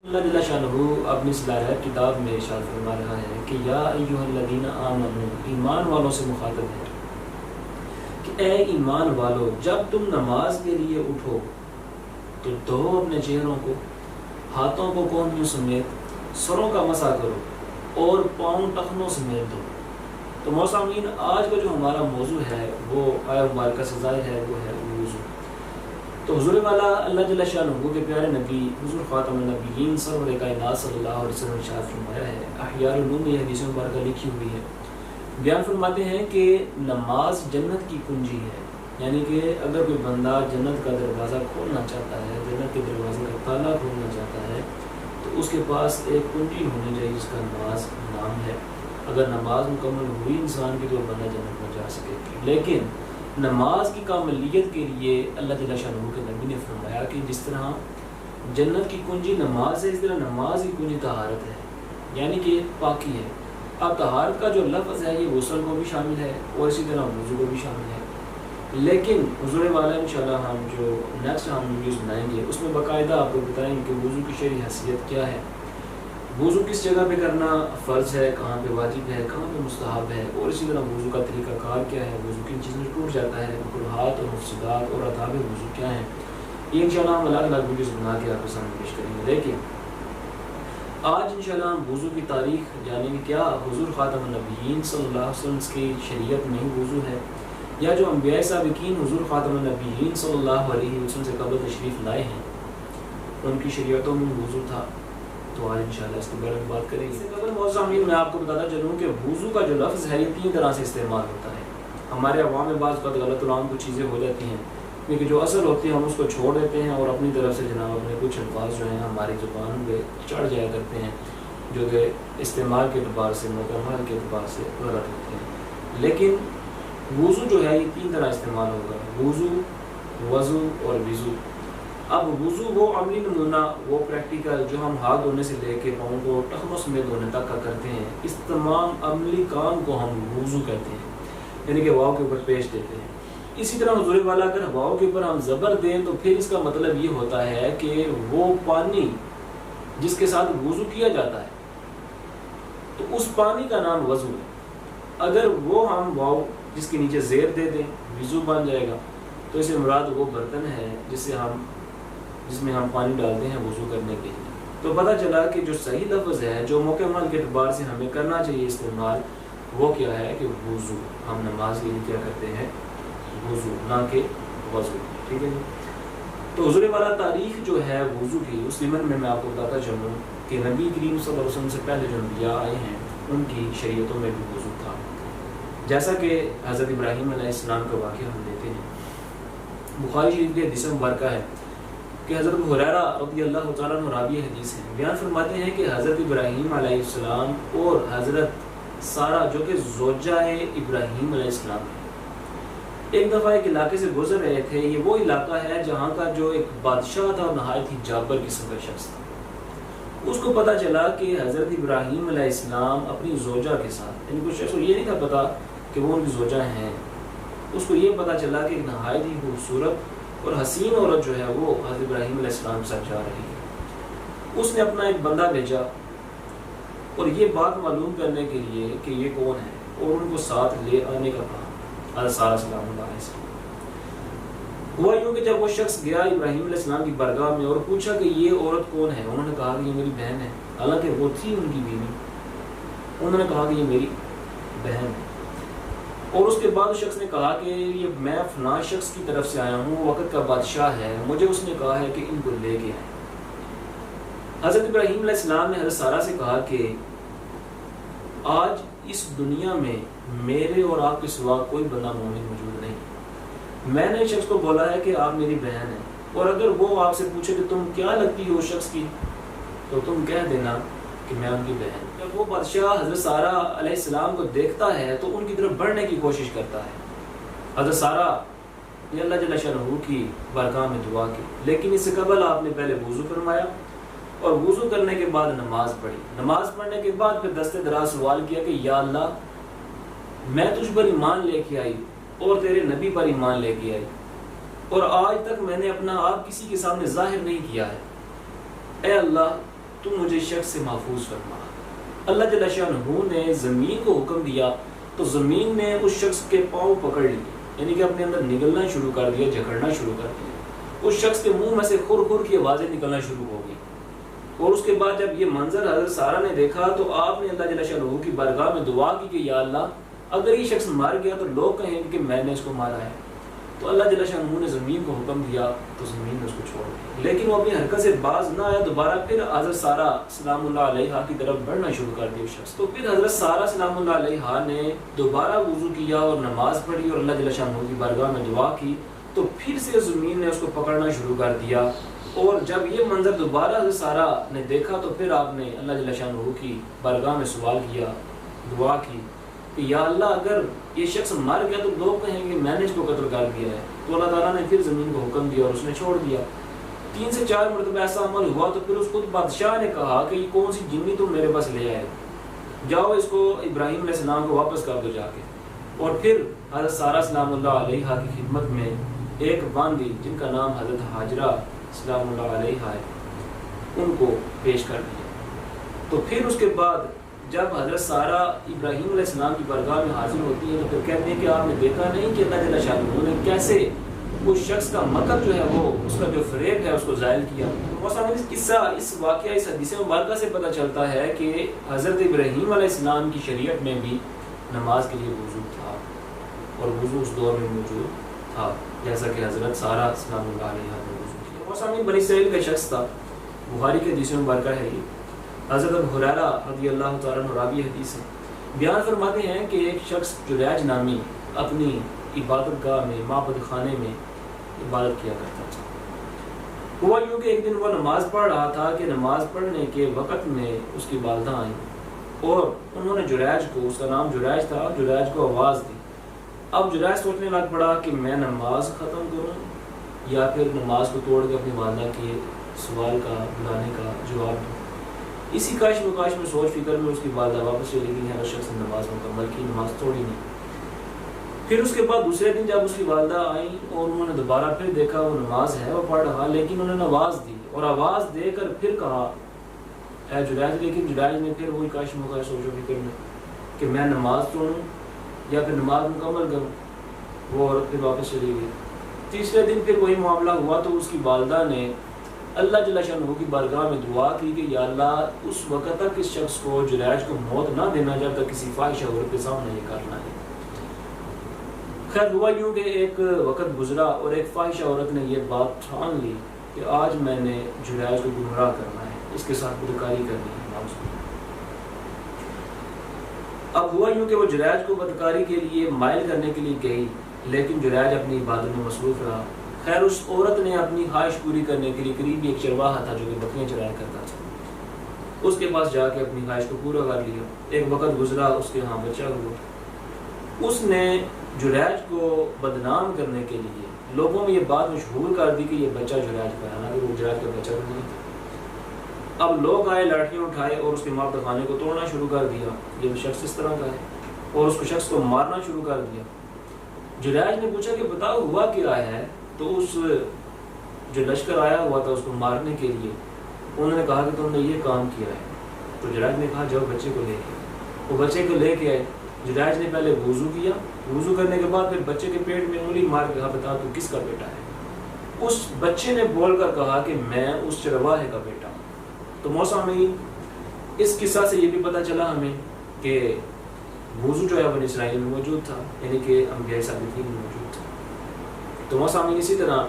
اللہ جل شانہ اپنی صلاح کتاب میں ارشاد فرما رہا ہے کہ یا ایھا الذین آمنوا، ایمان والوں سے مخاطب ہے کہ اے ایمان والو، جب تم نماز کے لیے اٹھو تو دھو اپنے چہروں کو، ہاتھوں کو کونیوں سمیت، سروں کا مسح کرو اور پاؤں ٹخنوں سمیت دھو۔ تو موسامین، آج کا جو ہمارا موضوع ہے وہ آیہ مبارکہ سے ظاہر ہے، وہ ہے وضو۔ تو حضور والا اللہ جل شانہ کے پیارے نبی حضور خاتم النبیین سرور کائنات صلی اللہ علیہ وسلم نے ارشاد فرمایا ہے، احیاء العلوم میں یہ حدیث مبارکہ لکھی ہوئی ہے، بیان فرماتے ہیں کہ نماز جنت کی کنجی ہے، یعنی کہ اگر کوئی بندہ جنت کا دروازہ کھولنا چاہتا ہے، جنت کے دروازے کا تالا کھولنا چاہتا ہے، تو اس کے پاس ایک کنجی ہونی چاہیے جس کا نماز نام ہے۔ اگر نماز مکمل ہوئی انسان کی تو بندہ جنت میں جا سکے گی۔ لیکن نماز کی کاملیت کے لیے اللہ جل شانہ کے نبی نے فرمایا کہ جس طرح جنت کی کنجی نماز ہے، اس طرح نماز کی کنجی طہارت ہے، یعنی کہ پاکی ہے۔ اب طہارت کا جو لفظ ہے یہ غسل کو بھی شامل ہے اور اسی طرح وضو کو بھی شامل ہے، لیکن حضور والا انشاءاللہ ہم جو نیکسٹ ہم ویڈیوز بنائیں گے اس میں باقاعدہ آپ کو بتائیں گے کہ وضو کی شرعی حیثیت کیا ہے، وضو کس جگہ پہ کرنا فرض ہے، کہاں پہ واجب ہے، کہاں پہ مستحب ہے، اور اسی طرح وضو کا طریقہ کار کیا ہے، وضو کن چیزوں سے ٹوٹ جاتا ہے، مکروہات اور مفسدات اور آداب وضو کیا ہیں، یہ انشاءاللہ ہم الگ الگ ویڈیوز بنا کے آپ کے سامنے پیش کریں گے۔ لیکن آج انشاءاللہ ہم وضو کی تاریخ یعنی کہ کیا حضور خاتم النبیین صلی اللہ علیہ وسلم کی شریعت میں ہی وضو ہے، یا جو انبیاء سابقین حضور خاتم النبیین صلی اللہ علیہ وسلم سے قبل تشریف لائے ہیں ان کی شریعتوں میں وضو تھا، تو آج انشاءاللہ اس کے بارے میں بات کریں گے۔ اس سے قبل معززین میں آپ کو بتاتا چلوں کہ وضو کا جو لفظ ہے یہ 3 طرح سے استعمال ہوتا ہے۔ ہمارے عوام میں بعض اوقات غلط عام کچھ چیزیں ہو جاتی ہیں، کیونکہ جو اصل ہوتی ہے ہم اس کو چھوڑ دیتے ہیں اور اپنی طرف سے جناب اپنے کچھ الفاظ جو ہیں ہماری زبان پہ چڑھ جایا کرتے ہیں جو کہ استعمال کے اعتبار سے، مکمل کے اعتبار سے غلط ہوتے ہیں۔ لیکن وضو جو ہے یہ 3 طرح استعمال ہوگا، وضو، وضو اور وضو۔ اب وضو وہ عملی نمونہ، وہ پریکٹیکل جو ہم ہاتھ دھونے سے لے کے پاؤں کو ٹخنوں سمیت دھونے تک کا کرتے ہیں، اس تمام عملی کام کو ہم وضو کہتے ہیں، یعنی کہ واؤ کے اوپر پیش دیتے ہیں۔ اسی طرح حضور والا اگر واؤ کے اوپر ہم زبر دیں تو پھر اس کا مطلب یہ ہوتا ہے کہ وہ پانی جس کے ساتھ وضو کیا جاتا ہے تو اس پانی کا نام وضو ہے۔ اگر وہ ہم واؤ جس کے نیچے زیر دے دیں وضو بن جائے گا، تو اسے مراد وہ برتن ہے جس میں ہم پانی ڈالتے ہیں وضو کرنے کے لیے۔ تو پتہ چلا کہ جو صحیح لفظ ہے جو مکمل کے اعتبار سے ہمیں کرنا چاہیے استعمال، وہ کیا ہے کہ وضو۔ ہم نماز کے لیے کیا کرتے ہیں؟ وضو، نہ کہ وضو، ٹھیک ہے جی۔ تو حضور والا تاریخ جو ہے وضو کی، اس ضمن میں آپ کو بتاتا چلوں کہ نبی کریم صلی اللہ علیہ وسلم سے پہلے جو انبیاء آئے ہیں ان کی شریعتوں میں بھی وضو تھا، جیسا کہ حضرت ابراہیم علیہ السلام کا واقعہ ہم دیتے ہیں۔ بخاری شریف کی حدیث مبارکہ ہے کہ حضرت ہریرہ رضی اللہ تعالیٰ عنہ راوی حدیث ہے، بیان فرماتے ہیں کہ حضرت ابراہیم علیہ السلام اور حضرت سارہ جو کہ زوجہ ابراہیم علیہ السلام ہے، ایک دفعہ ایک علاقے سے گزر رہے تھے۔ یہ وہ علاقہ ہے جہاں کا جو ایک بادشاہ تھا نہایت ہی جابر قسم کا شخص تھا۔ اس کو پتہ چلا کہ حضرت ابراہیم علیہ السلام اپنی زوجہ کے ساتھ، یعنی کچھ شخص کو یہ نہیں تھا پتا کہ وہ ان کی زوجہ ہیں، اس کو یہ پتہ چلا کہ ایک نہایت ہی خوبصورت اور حسین عورت جو ہے وہ حضرت ابراہیم علیہ السلام کے ساتھ جا رہی ہے۔ اس نے اپنا ایک بندہ بھیجا اور یہ بات معلوم کرنے کے لیے کہ یہ کون ہے، اور ان کو ساتھ لے آنے کا کہا حضرت سارہ سلام اللہ علیہ وسلم۔ ہوا یوں کہ جب وہ شخص گیا ابراہیم علیہ السلام کی بارگاہ میں اور پوچھا کہ یہ عورت کون ہے، انہوں نے کہا کہ یہ میری بہن ہے، حالانکہ وہ تھی ان کی بیوی۔ انہوں نے کہا کہ یہ میری بہن ہے، اور اس کے بعد اس شخص نے کہا کہ یہ میں فلاں شخص کی طرف سے آیا ہوں، وقت کا بادشاہ ہے، مجھے اس نے کہا ہے کہ ان کو لے کے آئے۔ حضرت ابراہیم علیہ السلام نے حضرت سارہ سے کہا کہ آج اس دنیا میں میرے اور آپ کے سوا کوئی بندہ مومن موجود نہیں، میں نے اس شخص کو بولا ہے کہ آپ میری بہن ہیں، اور اگر وہ آپ سے پوچھے کہ تم کیا لگتی ہو اس شخص کی، تو تم کہہ دینا کہ میں ان کی بہن۔ جب وہ بادشاہ حضرت سارہ علیہ السلام کو دیکھتا ہے تو ان کی طرف بڑھنے کی کوشش کرتا ہے۔ حضرت سارہ نے اللہ جل شانہ کی بارگاہ میں دعا کی، لیکن اس سے قبل آپ نے پہلے وضو فرمایا اور وضو کرنے کے بعد نماز پڑھی۔ نماز پڑھنے کے بعد پھر دست دراز سوال کیا کہ یا اللہ، میں تجھ پر ایمان لے کے آئی اور تیرے نبی پر ایمان لے کے آئی، اور آج تک میں نے اپنا آپ کسی کے سامنے ظاہر نہیں کیا ہے، اے اللہ تو مجھے شخص سے محفوظ فرما۔ اللہ جل شانہ نے زمین کو حکم دیا تو زمین نے اس شخص کے پاؤں پکڑ لیے، یعنی کہ اپنے اندر نگلنا شروع کر دیا، جھکڑنا شروع کر دیا۔ اس شخص کے منہ میں سے خر خر کی آوازیں نکلنا شروع ہو گئی۔ اور اس کے بعد جب یہ منظر حضرت سارہ نے دیکھا تو آپ نے اللہ جل شانہ کی بارگاہ میں دعا کی کہ یا اللہ اگر یہ شخص مر گیا تو لوگ کہیں گے کہ میں نے اس کو مارا ہے۔ تو اللہ جل شانہ نے زمین کو حکم دیا تو زمین نے اس کو چھوڑ دیا، لیکن وہ اپنی حرکت سے باز نہ آیا، دوبارہ پھر حضرت سارہ سلام اللہ علیہا کی طرف بڑھنا شروع کر دیا شخص۔ تو پھر حضرت سارہ سلام اللہ علیہا نے دوبارہ وضو کیا اور نماز پڑھی اور اللہ جل شانہ کی بارگاہ میں دعا کی، تو پھر سے زمین نے اس کو پکڑنا شروع کر دیا۔ اور جب یہ منظر دوبارہ حضرت سارہ نے دیکھا تو پھر آپ نے اللہ جل شانہ کی بارگاہ میں سوال کیا، دعا کی کہ یا اللہ اگر یہ شخص مر گیا تو لوگ کہیں گے میں نے اس کو قتل کر دیا ہے۔ تو اللہ تعالیٰ نے پھر زمین کو حکم دیا اور اس نے چھوڑ دیا۔ 3 سے 4 مرتبہ ایسا عمل ہوا تو پھر اس خود بادشاہ نے کہا کہ یہ کون سی جنی تم میرے پاس لے آئے، جاؤ اس کو ابراہیم علیہ السلام کو واپس کر دو جا کے۔ اور پھر حضرت سارہ سلام اللہ علیہا کی خدمت میں ایک باندی جن کا نام حضرت ہاجرہ سلام اللہ علیہا ہے، ان کو پیش کر دیا۔ تو پھر اس کے بعد جب حضرت سارہ ابراہیم علیہ السلام کی بارگاہ میں حاضر ہوتی ہے تو پھر کہتے ہیں کہ آپ نے دیکھا نہیں کہ اللہ جل شانہ نے کیسے اس شخص کا مکر جو ہے وہ اس کا جو فریب ہے اس کو زائل کیا۔ اس قصہ، اس واقعہ، اس حدیث مبارکہ سے پتہ چلتا ہے کہ حضرت ابراہیم علیہ السلام کی شریعت میں بھی نماز کے لیے وضو تھا اور وضو اس دور میں موجود تھا، جیسا کہ حضرت سارہ سلام اللہ علیہا نے وضو کیا۔ موسیٰ بنی اسرائیل کا شخص تھا، بخاری کے حدیث مبارکہ ہے یہ۔ حضرت ابو ہریرہ رضی اللہ تعالیٰ عنہ راوی حدیث ہے، بیان فرماتے ہیں کہ ایک شخص جریج نامی اپنی عبادت گاہ میں، معبد خانے میں عبادت کیا کرتا تھا۔ ہوا یوں کہ ایک دن وہ نماز پڑھ رہا تھا کہ نماز پڑھنے کے وقت میں اس کی والدہ آئیں اور انہوں نے جریج کو، اس کا نام جریج تھا، جریج کو آواز دی۔ اب جریج سوچنے لگ پڑا کہ میں نماز ختم کروں یا پھر نماز کو توڑ کے اپنی والدہ کے سوال کا، بلانے کا جواب دوں۔ اسی کاش مکاش میں سوچ فکر میں اس کی والدہ واپس چلی گئی ہے، اس شخص نے نماز مکمل کی، نماز توڑی نہیں۔ پھر اس کے بعد دوسرے دن جب اس کی والدہ آئیں اور انہوں نے دوبارہ پھر دیکھا وہ نماز ہے، وہ پڑھ رہا، لیکن انہوں نے آواز دی اور آواز دے کر پھر کہا اے جریج، لیکن جریج نے پھر وہی کاش مکاش سوچ و فکر میں کہ میں نماز توڑوں یا پھر نماز مکمل کروں، وہ عورت پھر واپس چلی گئی۔ تیسرے دن پھر وہی معاملہ ہوا تو اس کی والدہ نے اللہ جل شانہ کی بارگاہ میں دعا کی کہ یا اللہ اس وقت تک اس شخص کو، جریج کو موت نہ دینا جب تک کسی فاحشہ عورت کے سامنے یہ کرنا ہے۔ خیر ہوا یوں کہ ایک وقت گزرا اور ایک فاحشہ عورت نے یہ بات ٹھان لی کہ آج میں نے جریج کو گمراہ کرنا ہے، اس کے ساتھ بدکاری کرنی ہے۔ اب ہوا یوں کہ وہ جریج کو بدکاری کے لیے مائل کرنے کے لیے گئی، لیکن جریج اپنی عبادت میں مصروف رہا۔ خیر اس عورت نے اپنی خواہش پوری کرنے کے لیے قریب ایک چرواہا تھا جو کہ بکریاں چرایا کرتا تھا، اس کے پاس جا کے اپنی خواہش کو پورا کر لیا۔ ایک وقت گزرا، اس کے ہاں بچہ ہوا۔ اس نے جریج کو بدنام کرنے کے لیے لوگوں میں یہ بات مشہور کر دی کہ یہ بچہ جریج کا ہے، حالانکہ وہ جریج کا بچہ نہیں تھا۔ اب لوگ آئے، لاٹھیاں اٹھائے اور اس کے معبد خانے کو توڑنا شروع کر دیا، یہ شخص اس طرح کا ہے، اور اس کو شخص کو مارنا شروع کر دیا۔ جریج نے پوچھا کہ بتاؤ ہوا کیا ہے؟ تو اس جو لشکر آیا ہوا تھا اس کو مارنے کے لیے، انہوں نے کہا کہ تم نے یہ کام کیا ہے۔ تو جریج نے کہا جاؤ بچے کو لے کے، وہ بچے کو لے کے آئے۔ جریج نے پہلے وضو کیا، وضو کرنے کے بعد پھر بچے کے پیٹ میں انگلی مار کے کہا بتا تو کس کا بیٹا ہے؟ اس بچے نے بول کر کہا کہ میں اس چرواہے کا بیٹا ہوں۔ تو موسیٰ میں اس قصہ سے یہ بھی پتہ چلا ہمیں کہ وضو جو ہے بنی اسرائیل میں موجود تھا، یعنی کہ انبیاء سابقین میں موجود تھا۔ تو موسیٰ میں اسی طرح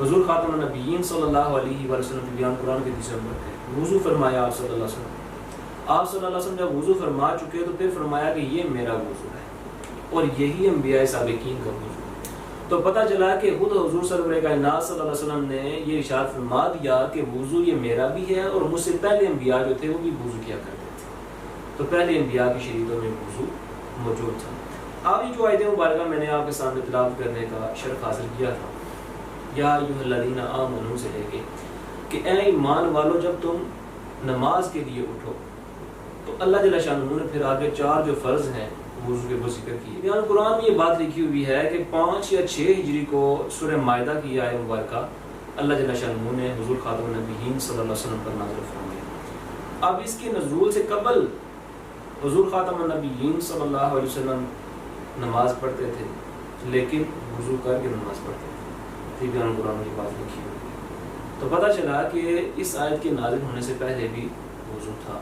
حضور خاتم النبیین صلی اللہ علیہ وسلم کی بیان قرآن کے حدیث میں ہے، وضو فرمایا آپ صلی اللہ علیہ وسلم۔ آپ صلی اللہ علیہ وسلم جب وضو فرما چکے تو پھر فرمایا کہ یہ میرا وضو ہے اور یہی انبیاء سابقین کا وضو ہے۔ تو پتہ چلا کہ خود حضور سرور کائنات صلی اللہ علیہ وسلم نے یہ ارشاد فرما دیا کہ وضو یہ میرا بھی ہے اور مجھ سے پہلے انبیاء جو تھے وہ بھی وضو کیا کرتے تھے۔ تو پہلے انبیاء کی شریعتوں میں وضو موجود تھا۔ اب یہ جو آیت مبارکہ میں نے آپ کے سامنے تلاوت کرنے کا شرف حاصل کیا تھا، یا ایھا الذین آمنوا سے لے کے کہ اے ایمان والو جب تم نماز کے لیے اٹھو، تو اللہ جل شانہ نے پھر آگے 4 جو فرض ہیں وضو کے وہ ذکر کیے۔ بیان قرآن میں یہ بات لکھی ہوئی ہے کہ 5 یا 6 ہجری کو سورہ مائدہ کی آیت مبارکہ اللہ جل شانہ نے حضور خاتم النبیین صلی اللہ علیہ وسلم پر نازل فرمائی۔ اب اس کے نزول سے قبل حضور خاتم النبیین صلی اللہ علیہ وسلم نماز پڑھتے تھے، لیکن وضو کر کے نماز پڑھتے تھے، بیان قرآن کی بات لکھی ہوئی۔ تو پتہ چلا کہ اس آیت کے نازل ہونے سے پہلے بھی وضو تھا،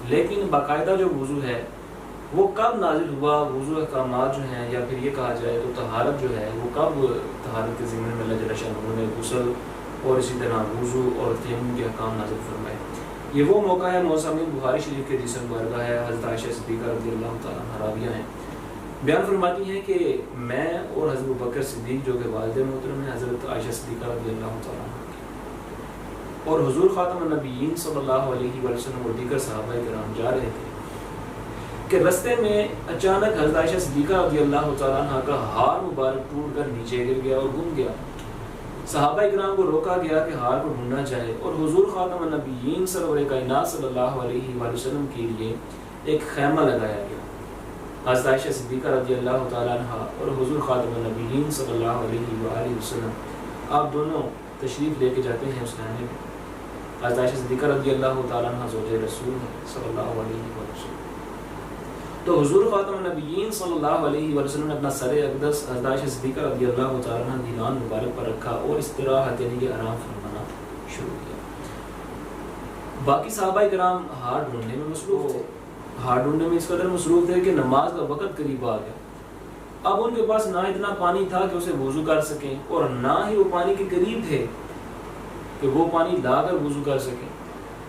لیکن باقاعدہ جو وضو ہے وہ کب نازل ہوا، وضو احکامات جو ہیں، یا پھر یہ کہا جائے تو طہارت جو ہے وہ کب طہارت کے ضمن میں اللہ جل شانہ نے غسل اور اسی طرح وضو اور تیمم کے احکام نازل فرمائے۔ یہ وہ موقع ہے، موسمین بخاری شریف کے حدیث مبارکہ ہے، حضرت عائشہ صدیقہ رضی اللہ تعالیٰ عنہا راویہ ہیں، بیان فرماتی ہیں کہ میں اور حضرت ابوبکر صدیق جو کہ والد محترم ہیں حضرت عائشہ صدیقہ رضی اللہ تعالیٰ عنہ کی، اور حضور خاتم النبیین صلی اللہ علیہ وسلم اور دیگر صحابہ کرام جا رہے تھے کہ رستے میں اچانک حضرت عائشہ صدیقہ رضی اللہ تعالیٰ عنہ کا ہار مبارک ٹوٹ کر نیچے گر گیا اور گم گیا۔ صحابہ کرام کو روکا گیا کہ ہار کو ڈھونڈا جائے، اور حضور خاتم النبیین سرور کائنات صلی اللہ علیہ وسلم کے لیے ایک خیمہ لگایا گیا۔ حضرت عائشہ صدیقہ رضی اللہ تعالیٰ عنہ اور حضور خاتم النبیین صلی اللہ علیہ وآلہ وسلم آپ دونوں تشریف لے کے جاتے ہیں اس خیمے میں۔ حضرت عائشہ صدیقہ رضی اللہ تعالیٰ عنہ زوج رسول ہے صلی اللہ علیہ وسلم، تو حضور خاتم النبیین صلی اللہ علیہ وسلم نے اپنا سر اقدس حضرت عائشہ صدیقہ رضی اللہ تعالیٰ عنہ دیوان مبارک پر رکھا اور استراحت یعنی کہ آرام فرمانا شروع کیا۔ باقی صحابہ کرام ہار ڈھونڈنے میں مصروف تھے، ہار ڈھونڈنے میں اس قدر مصروف تھے کہ نماز کا وقت قریب آ گیا۔ اب ان کے پاس نہ اتنا پانی تھا کہ اسے وضو کر سکیں، اور نہ ہی وہ پانی کے قریب تھے کہ وہ پانی لا کر وضو کر سکیں۔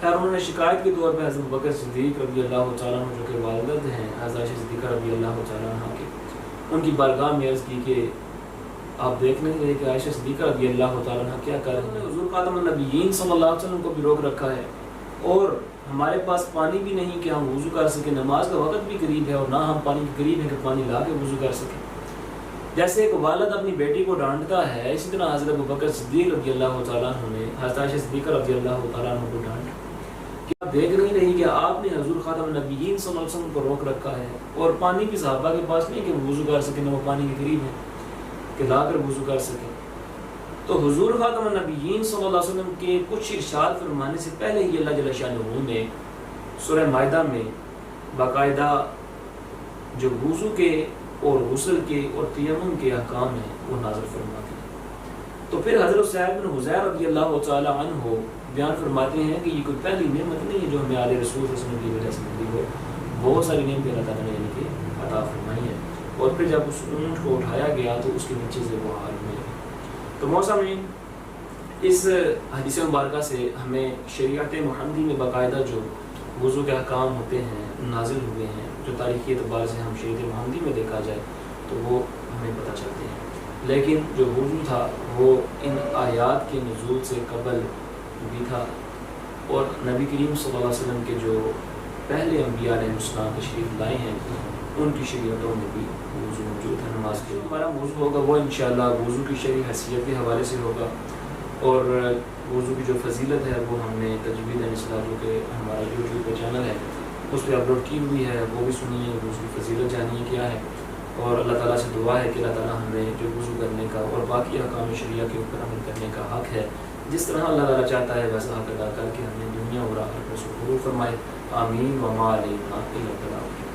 خیر انہوں نے شکایت کے طور پہ حضرت ابوبکر صدیق رضی اللہ تعالیٰ عنہ جو کہ والد ہیں حضرت عائشہ صدیقہ رضی اللہ تعالیٰ عنہ کے، ان کی بارگاہ میں عرض کی کہ آپ دیکھ لیں گے کہ عائشہ صدیقہ رضی اللہ تعالیٰ عنہ کیا کر رہے ہیں۔ حضور خاتم النبیین صلی اللہ علیہ وسلم کو بھی روک رکھا ہے، اور ہمارے پاس پانی بھی نہیں کہ ہم وضو کر سکیں، نماز کا وقت بھی قریب ہے اور نہ ہم پانی کے قریب ہیں کہ پانی لا کے وضو کر سکیں۔ جیسے ایک والد اپنی بیٹی کو ڈانٹتا ہے، اسی طرح حضرت ابوبکر صدیق رضی اللہ تعالیٰ عنہ نے حضرت عائشہ صدیقہ رضی اللہ تعالیٰ عنہ کو ڈانٹا کہ آپ دیکھ نہیں رہی کہ آپ نے حضور خاتم النبیین صلی اللہ علیہ وسلم کو روک رکھا ہے، اور پانی بھی صحابہ کے پاس نہیں کہ وہ وضو کر سکیں، نہ وہ پانی کے قریب ہے کہ لا کر وضو کر سکیں۔ تو حضور خاتم النبیین صلی اللہ علیہ وسلم کے کچھ ارشاد فرمانے سے پہلے ہی اللہ جل شانہ نے سورہ مائدہ میں باقاعدہ جو وضو کے اور غسل کے اور تیمم کے احکام ہیں وہ نازل فرما دیے۔ تو پھر حضرت سعید بن حضیر رضی اللہ تعالی عنہ بیان فرماتے ہیں کہ یہ کوئی پہلی نعمت نہیں ہے جو ہمیں آل رسول صلی اللہ علیہ وسلم کی وجہ سے ملی ہو، بہت ساری نعمتیں اللہ تعالیٰ نے ان کے عطا فرمائی ہیں۔ اور پھر جب اس اونٹ کو اٹھایا گیا تو اس کے نیچے سے وہ ہار ملے۔ تو موسمین اس حدیث مبارکہ سے ہمیں شریعت محمدی میں باقاعدہ جو وضو کے احکام ہوتے ہیں نازل ہوئے ہیں، جو تاریخی اعتبار سے ہم شریعت محمدی میں دیکھا جائے تو وہ ہمیں پتہ چلتے ہیں، لیکن جو وضو تھا وہ ان آیات کے نزول سے قبل بھی تھا، اور نبی کریم صلی اللہ علیہ وسلم کے جو پہلے انبیاء علیہ السلام تشریف لائے ہیں ان کی شریعتوں میں بھی وضو موجود ہے۔ نماز کے ہمارا موضوع ہوگا وہ انشاءاللہ وضو کی شرعی حیثیت کے حوالے سے ہوگا، اور وضو کی جو فضیلت ہے وہ ہم نے تجوید نصلا جو کہ ہمارا یوٹیوب پہ چینل ہے اس پہ اپلوڈ کی ہوئی ہے، وہ بھی سنیے، وضو کی فضیلت جانیے کیا ہے، اور اللہ تعالیٰ سے دعا ہے کہ اللہ تعالیٰ ہمیں جو وضو کرنے کا اور باقی احکام شریعہ کے اوپر عمل کرنے کا حق ہے، جس طرح اللہ تعالیٰ چاہتا ہے ویسا حق ادا کر کے ہمیں دنیا اور آخرت میں سرور فرمائے۔ آمین وما علینا الا البلاغ۔